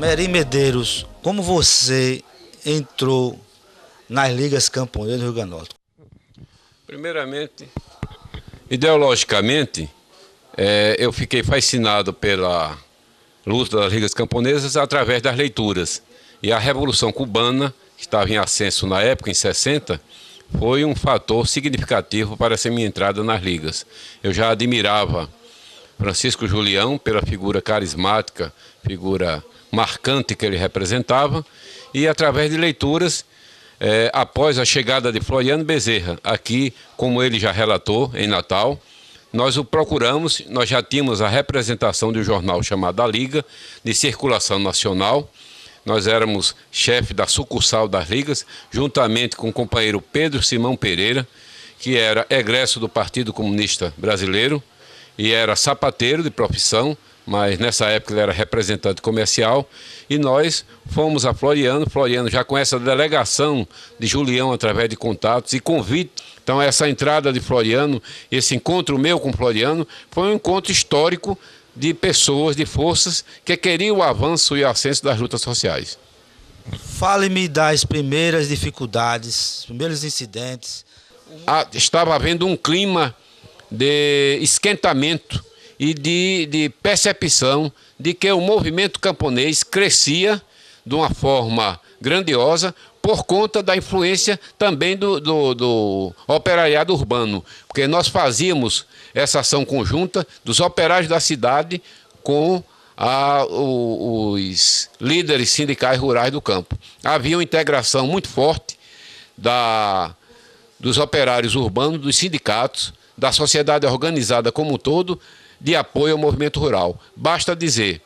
Mery Medeiros, como você entrou nas ligas camponesas do Rio Grande do Norte? Primeiramente, ideologicamente, eu fiquei fascinado pela luta das ligas camponesas através das leituras. E a Revolução Cubana, que estava em ascenso na época, em 60, foi um fator significativo para essa minha entrada nas ligas. Eu já admirava Francisco Julião pela figura carismática, figura marcante que ele representava, e através de leituras, após a chegada de Floriano Bezerra, aqui, como ele já relatou, em Natal, nós o procuramos, nós já tínhamos a representação de um jornal chamado A Liga, de circulação nacional. Nós éramos chefe da sucursal das ligas, juntamente com o companheiro Pedro Simão Pereira, que era egresso do Partido Comunista Brasileiro e era sapateiro de profissão, mas nessa época ele era representante comercial, e nós fomos a Floriano já com essa delegação de Julião através de contatos e convite. Então essa entrada de Floriano, esse encontro meu com Floriano, foi um encontro histórico de pessoas, de forças que queriam o avanço e o ascenso das lutas sociais. Fale-me das primeiras dificuldades, primeiros incidentes. Estava havendo um clima de esquentamento e de percepção de que o movimento camponês crescia de uma forma grandiosa por conta da influência também do operariado urbano, porque nós fazíamos essa ação conjunta dos operários da cidade com os líderes sindicais rurais do campo. Havia uma integração muito forte dos operários urbanos, dos sindicatos, da sociedade organizada como um todo, de apoio ao movimento rural. Basta dizer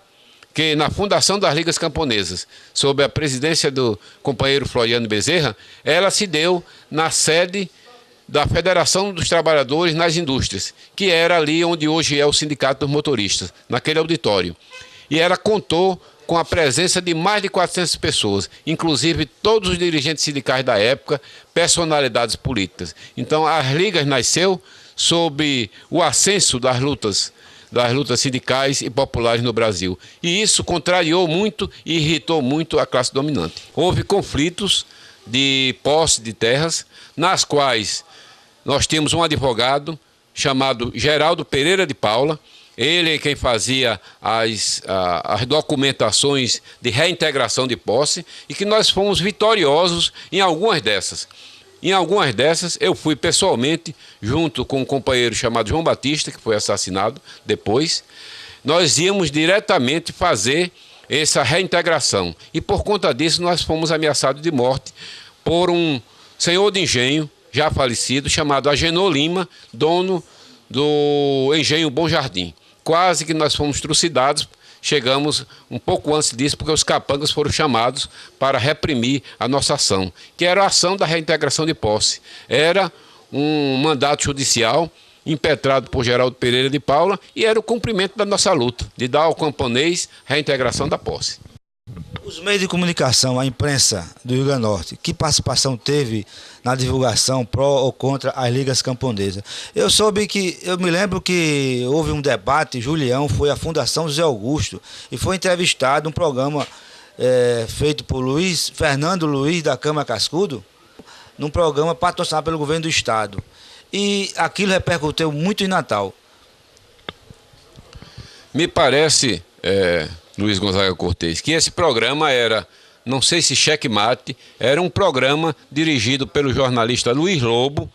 que na fundação das Ligas Camponesas, sob a presidência do companheiro Floriano Bezerra, ela se deu na sede da Federação dos Trabalhadores nas Indústrias, que era ali onde hoje é o Sindicato dos Motoristas, naquele auditório. E ela contou com a presença de mais de 400 pessoas, inclusive todos os dirigentes sindicais da época, personalidades políticas. Então, as ligas nasceu sob o ascenso das lutas sindicais e populares no Brasil. E isso contrariou muito e irritou muito a classe dominante. Houve conflitos de posse de terras, nas quais nós tínhamos um advogado chamado Geraldo Pereira de Paula. Ele é quem fazia as documentações de reintegração de posse, e que nós fomos vitoriosos em algumas dessas. Em algumas dessas, eu fui pessoalmente, junto com um companheiro chamado João Batista, que foi assassinado depois. Nós íamos diretamente fazer essa reintegração. E por conta disso, nós fomos ameaçados de morte por um senhor de engenho, já falecido, chamado Agenor Lima, dono do engenho Bom Jardim. Quase que nós fomos trucidados. Chegamos um pouco antes disso, porque os capangas foram chamados para reprimir a nossa ação, que era a ação da reintegração de posse. Era um mandato judicial impetrado por Geraldo Pereira de Paula e era o cumprimento da nossa luta, de dar ao camponês a reintegração da posse. Os meios de comunicação, a imprensa do Rio Grande do Norte, que participação teve na divulgação pró ou contra as ligas camponesas? Eu me lembro que houve um debate, Julião foi à Fundação José Augusto e foi entrevistado, um programa feito por Fernando Luiz da Câmara Cascudo, num programa patrocinado pelo governo do estado. E aquilo repercutiu muito em Natal. Me parece, Luiz Gonzaga Cortez, que esse programa era, não sei se checkmate, era um programa dirigido pelo jornalista Luiz Lobo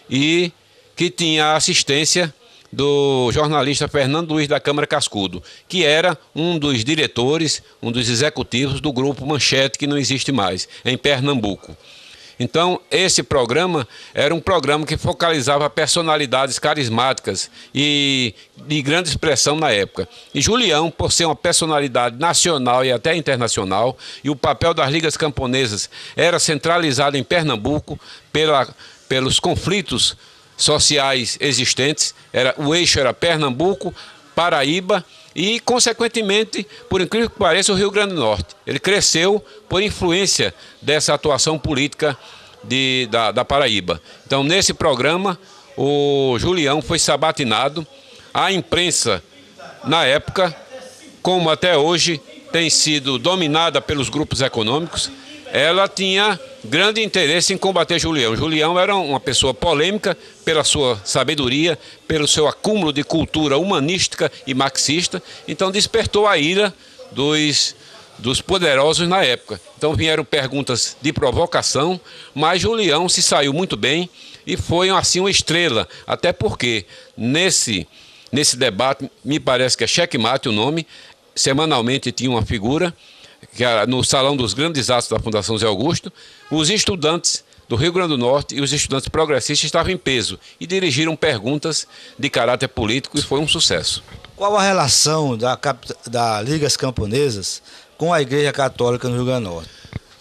e que tinha a assistência do jornalista Fernando Luiz da Câmara Cascudo, que era um dos diretores, um dos executivos do grupo Manchete, que não existe mais, em Pernambuco. Então, esse programa era um programa que focalizava personalidades carismáticas e de grande expressão na época. E Julião, por ser uma personalidade nacional e até internacional, e o papel das ligas camponesas era centralizado em Pernambuco pelos conflitos sociais existentes, o eixo era Pernambuco, Paraíba e, consequentemente, por incrível que pareça, o Rio Grande do Norte. Ele cresceu por influência dessa atuação política da Paraíba. Então, nesse programa, o Julião foi sabatinado. A imprensa, na época, como até hoje, tem sido dominada pelos grupos econômicos, ela tinha grande interesse em combater Julião. Julião era uma pessoa polêmica pela sua sabedoria, pelo seu acúmulo de cultura humanística e marxista, então despertou a ira dos poderosos na época. Então vieram perguntas de provocação, mas Julião se saiu muito bem e foi assim uma estrela, até porque nesse debate, me parece que é Checkmate o nome, semanalmente tinha uma figura, que era no Salão dos Grandes Atos da Fundação Zé Augusto, os estudantes do Rio Grande do Norte e os estudantes progressistas estavam em peso e dirigiram perguntas de caráter político e foi um sucesso. Qual a relação da Ligas Camponesas com a Igreja Católica no Rio Grande do Norte?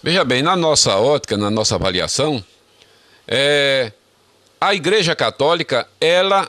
Veja bem, na nossa ótica, na nossa avaliação, a Igreja Católica, ela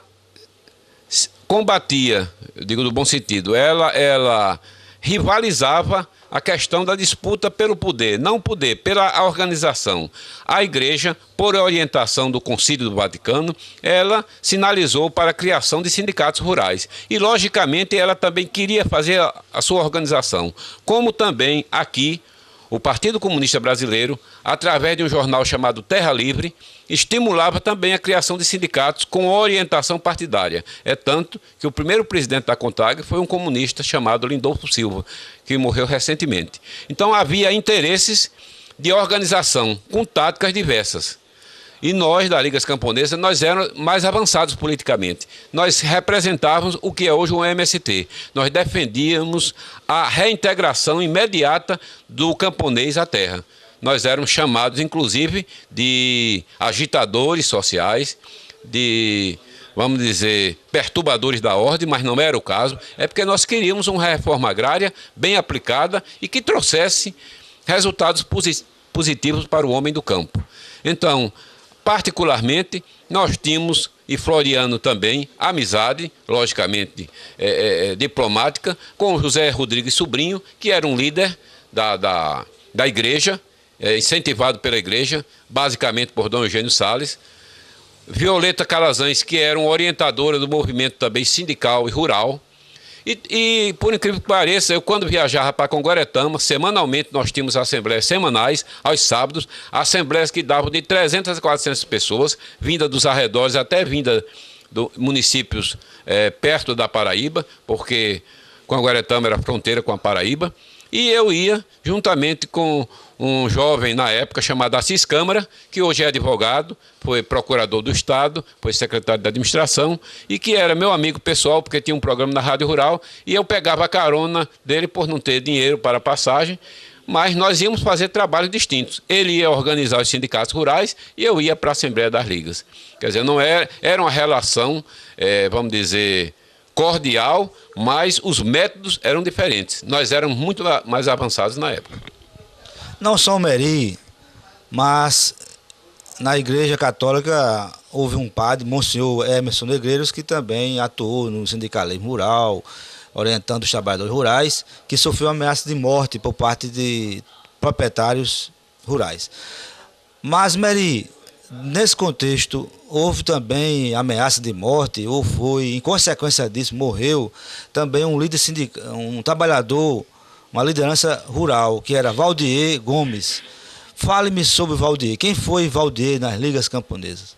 combatia, eu digo no bom sentido, ela rivalizava a questão da disputa pelo poder, não poder, pela organização. A Igreja, por orientação do Concílio do Vaticano, ela sinalizou para a criação de sindicatos rurais. E, logicamente, ela também queria fazer a sua organização. Como também aqui, o Partido Comunista Brasileiro, através de um jornal chamado Terra Livre, estimulava também a criação de sindicatos com orientação partidária. É tanto que o primeiro presidente da CONTAG foi um comunista chamado Lindolfo Silva, que morreu recentemente. Então havia interesses de organização com táticas diversas. E nós, da Ligas Camponesas, nós éramos mais avançados politicamente. Nós representávamos o que é hoje o MST. Nós defendíamos a reintegração imediata do camponês à terra. Nós éramos chamados, inclusive, de agitadores sociais, de, vamos dizer, perturbadores da ordem, mas não era o caso. É porque nós queríamos uma reforma agrária bem aplicada e que trouxesse resultados positivos para o homem do campo. Então, particularmente, nós tínhamos, e Floriano também, amizade, logicamente diplomática, com José Rodrigues Sobrinho, que era um líder da igreja, incentivado pela igreja, basicamente por Dom Eugênio Salles. Violeta Calazans, que era uma orientadora do movimento também sindical e rural. E por incrível que pareça, eu quando viajava para Conguaretama, semanalmente nós tínhamos assembleias semanais, aos sábados, assembleias que davam de 300 a 400 pessoas, vinda dos arredores, até vinda dos municípios perto da Paraíba, porque Conguaretama era fronteira com a Paraíba, e eu ia juntamente com um jovem na época chamado Assis Câmara, que hoje é advogado, foi procurador do Estado, foi secretário da administração e que era meu amigo pessoal, porque tinha um programa na Rádio Rural e eu pegava a carona dele por não ter dinheiro para passagem, mas nós íamos fazer trabalhos distintos. Ele ia organizar os sindicatos rurais e eu ia para a Assembleia das Ligas. Quer dizer, não era uma relação, vamos dizer, cordial, mas os métodos eram diferentes. Nós éramos muito mais avançados na época. Não só o Meri, mas na Igreja Católica houve um padre, Monsenhor Emerson Negreiros, que também atuou no sindicalismo rural, orientando os trabalhadores rurais, que sofreu ameaça de morte por parte de proprietários rurais. Mas, Meri, nesse contexto, houve também ameaça de morte, ou foi, em consequência disso, morreu também um líder sindical, um trabalhador, uma liderança rural, que era Valdier Gomes. Fale-me sobre Valdier. Quem foi Valdier nas Ligas Camponesas?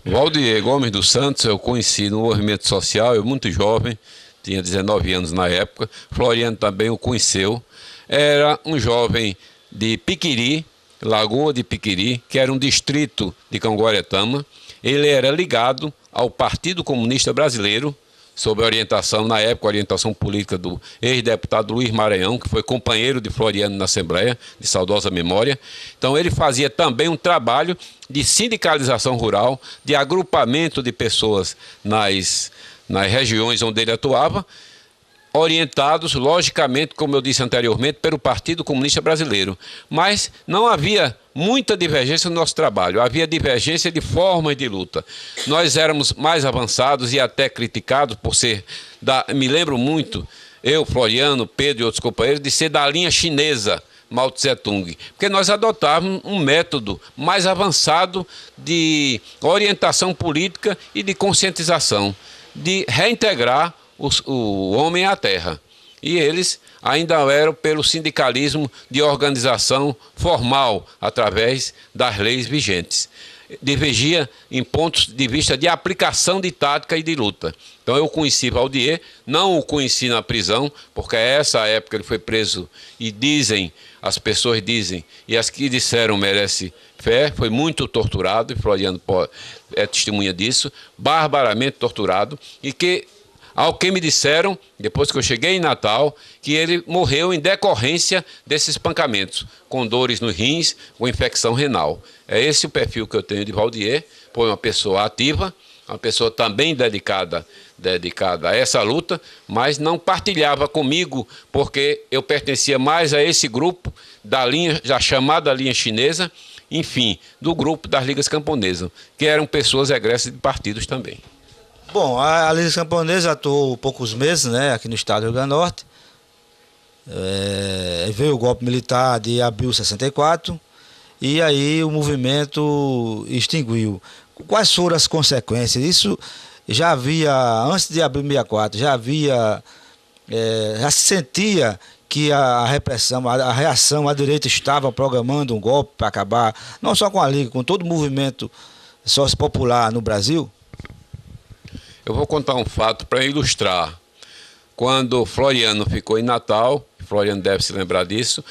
Valdier Gomes dos Santos eu conheci no movimento social, eu muito jovem, tinha 19 anos na época. Floriano também o conheceu. Era um jovem de Piquiri, Lagoa de Piquiri, que era um distrito de Conguaretama. Ele era ligado ao Partido Comunista Brasileiro, sob a orientação, na época, a orientação política do ex-deputado Luiz Maranhão, que foi companheiro de Floriano na Assembleia, de saudosa memória. Então ele fazia também um trabalho de sindicalização rural, de agrupamento de pessoas nas regiões onde ele atuava, orientados, logicamente, como eu disse anteriormente, pelo Partido Comunista Brasileiro. Mas não havia muita divergência no nosso trabalho, havia divergência de formas de luta. Nós éramos mais avançados e até criticados por ser, me lembro muito, eu, Floriano, Pedro e outros companheiros, de ser da linha chinesa, Mao Tse Tung, porque nós adotávamos um método mais avançado de orientação política e de conscientização, de reintegrar o homem à terra. E eles ainda eram pelo sindicalismo de organização formal, através das leis vigentes. Divergia em pontos de vista de aplicação de tática e de luta. Então eu conheci Valdier, não o conheci na prisão, porque a essa época ele foi preso e dizem, as pessoas dizem, e as que disseram merece fé, foi muito torturado, e Floriano é testemunha disso, barbaramente torturado, e que, ao que me disseram, depois que eu cheguei em Natal, que ele morreu em decorrência desses espancamentos, com dores nos rins, com infecção renal. É esse o perfil que eu tenho de Valdier, foi uma pessoa ativa, uma pessoa também dedicada a essa luta, mas não partilhava comigo, porque eu pertencia mais a esse grupo da linha, já chamada linha chinesa, enfim, do grupo das Ligas Camponesas, que eram pessoas egressas de partidos também. Bom, a Liga Camponesa atuou poucos meses, né, aqui no estado do Rio Grande do Norte. Veio o golpe militar de abril de 64 e aí o movimento extinguiu. Quais foram as consequências? Isso já havia, antes de abril de 64, já se sentia que a repressão, a reação à direita estava programando um golpe para acabar, não só com a Liga, com todo o movimento sociopopular no Brasil? Eu vou contar um fato para ilustrar. Quando Floriano ficou em Natal, Floriano deve se lembrar disso,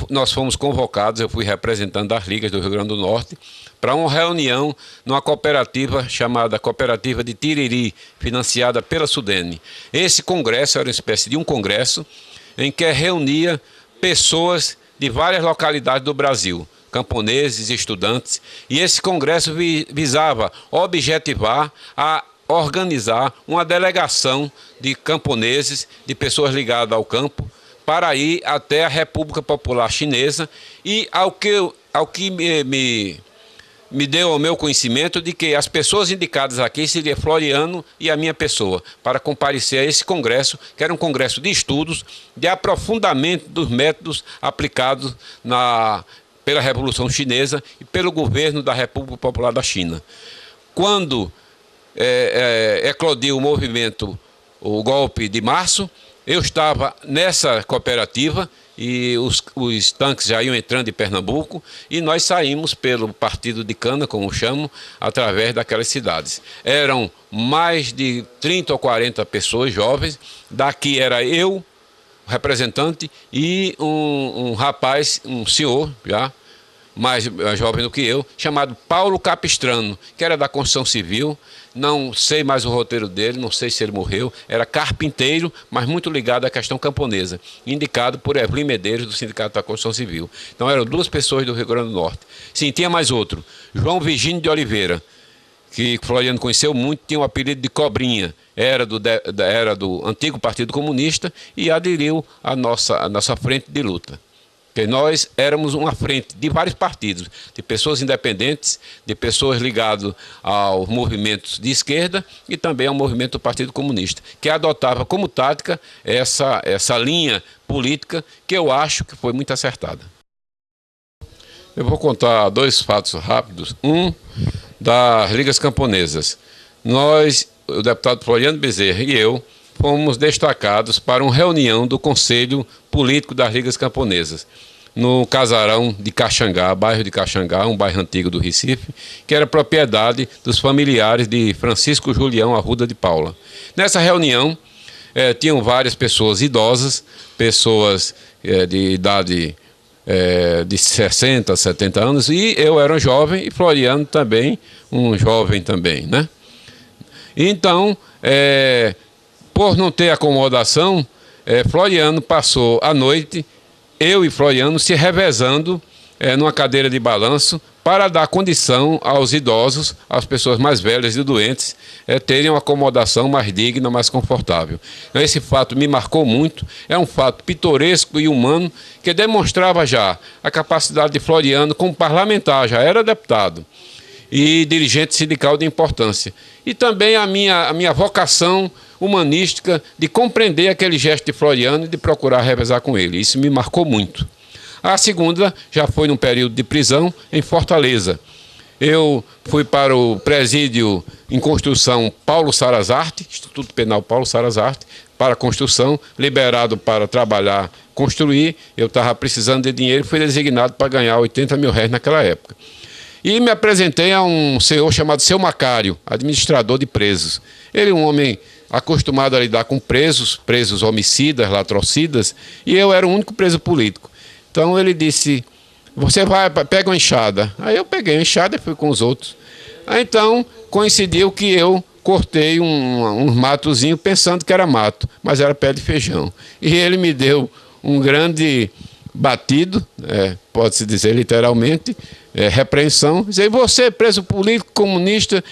nós fomos convocados, eu fui representante das ligas do Rio Grande do Norte, para uma reunião numa cooperativa chamada Cooperativa de Tiriri, financiada pela Sudene. Esse congresso era uma espécie de um congresso em que reunia pessoas de várias localidades do Brasil, camponeses, estudantes, e esse congresso visava objetivar a organizar uma delegação de camponeses, de pessoas ligadas ao campo, para ir até a República Popular Chinesa e ao que me deu ao meu conhecimento de que as pessoas indicadas aqui seriam Floriano e a minha pessoa, para comparecer a esse congresso, que era um congresso de estudos, de aprofundamento dos métodos aplicados pela Revolução Chinesa e pelo governo da República Popular da China. Quando eclodiu o movimento, o golpe de março, eu estava nessa cooperativa e os tanques já iam entrando em Pernambuco e nós saímos pelo partido de cana, como chamam, através daquelas cidades. Eram mais de 30 ou 40 pessoas jovens, daqui era eu, representante, e um rapaz, um senhor já, mais jovem do que eu, chamado Paulo Capistrano, que era da construção civil, não sei mais o roteiro dele, não sei se ele morreu, era carpinteiro, mas muito ligado à questão camponesa, indicado por Evelyn Medeiros, do Sindicato da Construção Civil. Então eram duas pessoas do Rio Grande do Norte. Sim, tinha mais outro, João Virgínio de Oliveira, que Floriano conheceu muito, tinha o apelido de Cobrinha, era do antigo Partido Comunista e aderiu à nossa frente de luta. Porque nós éramos uma frente de vários partidos, de pessoas independentes, de pessoas ligadas aos movimentos de esquerda e também ao movimento do Partido Comunista, que adotava como tática essa linha política que eu acho que foi muito acertada. Eu vou contar dois fatos rápidos. Um, das Ligas Camponesas. Nós, o deputado Floriano Bezerra e eu, fomos destacados para uma reunião do Conselho Político das Ligas Camponesas, no casarão de Caxangá, bairro de Caxangá, um bairro antigo do Recife, que era propriedade dos familiares de Francisco Julião Arruda de Paula. Nessa reunião, tinham várias pessoas idosas, pessoas de idade de 60, 70 anos, e eu era um jovem, e Floriano também, um jovem também, né? Então, por não ter acomodação, Floriano passou a noite, eu e Floriano se revezando numa cadeira de balanço para dar condição aos idosos, às pessoas mais velhas e doentes, terem uma acomodação mais digna, mais confortável. Então, esse fato me marcou muito, é um fato pitoresco e humano que demonstrava já a capacidade de Floriano como parlamentar, já era deputado e dirigente sindical de importância. E também a minha vocação humanística de compreender aquele gesto de Floriano e de procurar revezar com ele. Isso me marcou muito. A segunda já foi num período de prisão em Fortaleza. Eu fui para o presídio em construção Paulo Sarazarte, Instituto Penal Paulo Sarazarte, para construção, liberado para trabalhar, construir. Eu estava precisando de dinheiro e fui designado para ganhar R$80 mil naquela época. E me apresentei a um senhor chamado Seu Macário, administrador de presos. Ele é um homem acostumado a lidar com presos homicidas, latrocidas, e eu era o único preso político. Então ele disse: você pega uma enxada. Aí eu peguei a enxada e fui com os outros. Aí então coincidiu que eu cortei um matozinho pensando que era mato, mas era pé de feijão. E ele me deu um grande batido, pode-se dizer literalmente, repreensão. Dizer: você, preso político comunista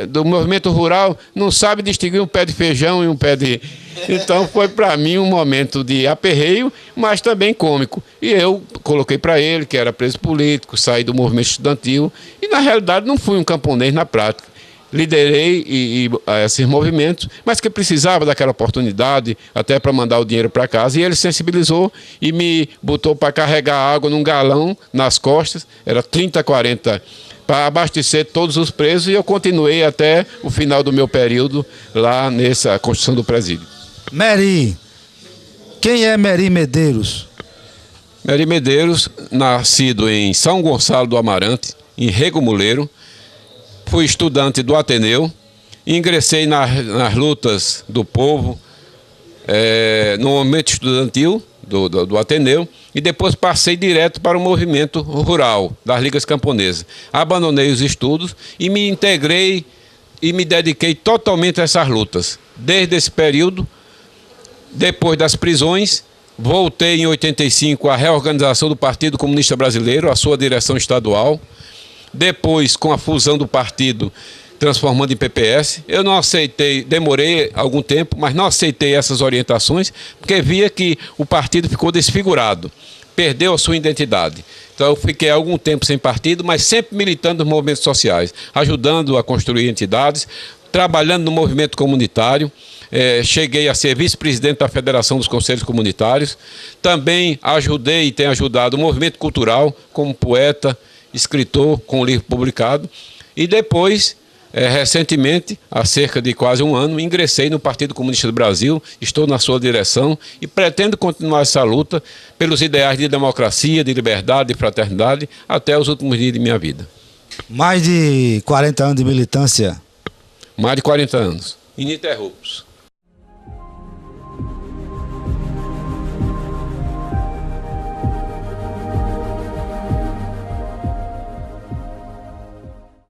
do movimento rural, não sabe distinguir um pé de feijão e um pé de... Então foi para mim um momento de aperreio, mas também cômico. E eu coloquei para ele que era preso político, saí do movimento estudantil e na realidade não fui um camponês na prática. Liderei esses movimentos, mas que precisava daquela oportunidade até para mandar o dinheiro para casa. E ele sensibilizou e me botou para carregar água num galão nas costas, era 30, 40, para abastecer todos os presos, e eu continuei até o final do meu período lá nessa construção do presídio. Mery, quem é Mery Medeiros? Mery Medeiros, nascido em São Gonçalo do Amarante, em Rego Muleiro. Fui estudante do Ateneu, ingressei nas lutas do povo, no movimento estudantil do Ateneu, e depois passei direto para o movimento rural das Ligas Camponesas. Abandonei os estudos e me integrei e me dediquei totalmente a essas lutas. Desde esse período, depois das prisões, voltei em 85 à reorganização do Partido Comunista Brasileiro, a sua direção estadual. Depois, com a fusão do partido, transformando em PPS, eu não aceitei, demorei algum tempo, mas não aceitei essas orientações, porque via que o partido ficou desfigurado, perdeu a sua identidade. Então eu fiquei algum tempo sem partido, mas sempre militando nos movimentos sociais, ajudando a construir entidades, trabalhando no movimento comunitário. Cheguei a ser vice-presidente da Federação dos Conselhos Comunitários. Também ajudei e tenho ajudado o movimento cultural como poeta, escritor, com um livro publicado. E depois, recentemente, há cerca de quase um ano, ingressei no Partido Comunista do Brasil, estou na sua direção e pretendo continuar essa luta pelos ideais de democracia, de liberdade, de fraternidade, até os últimos dias de minha vida. Mais de 40 anos de militância? Mais de 40 anos, ininterruptos.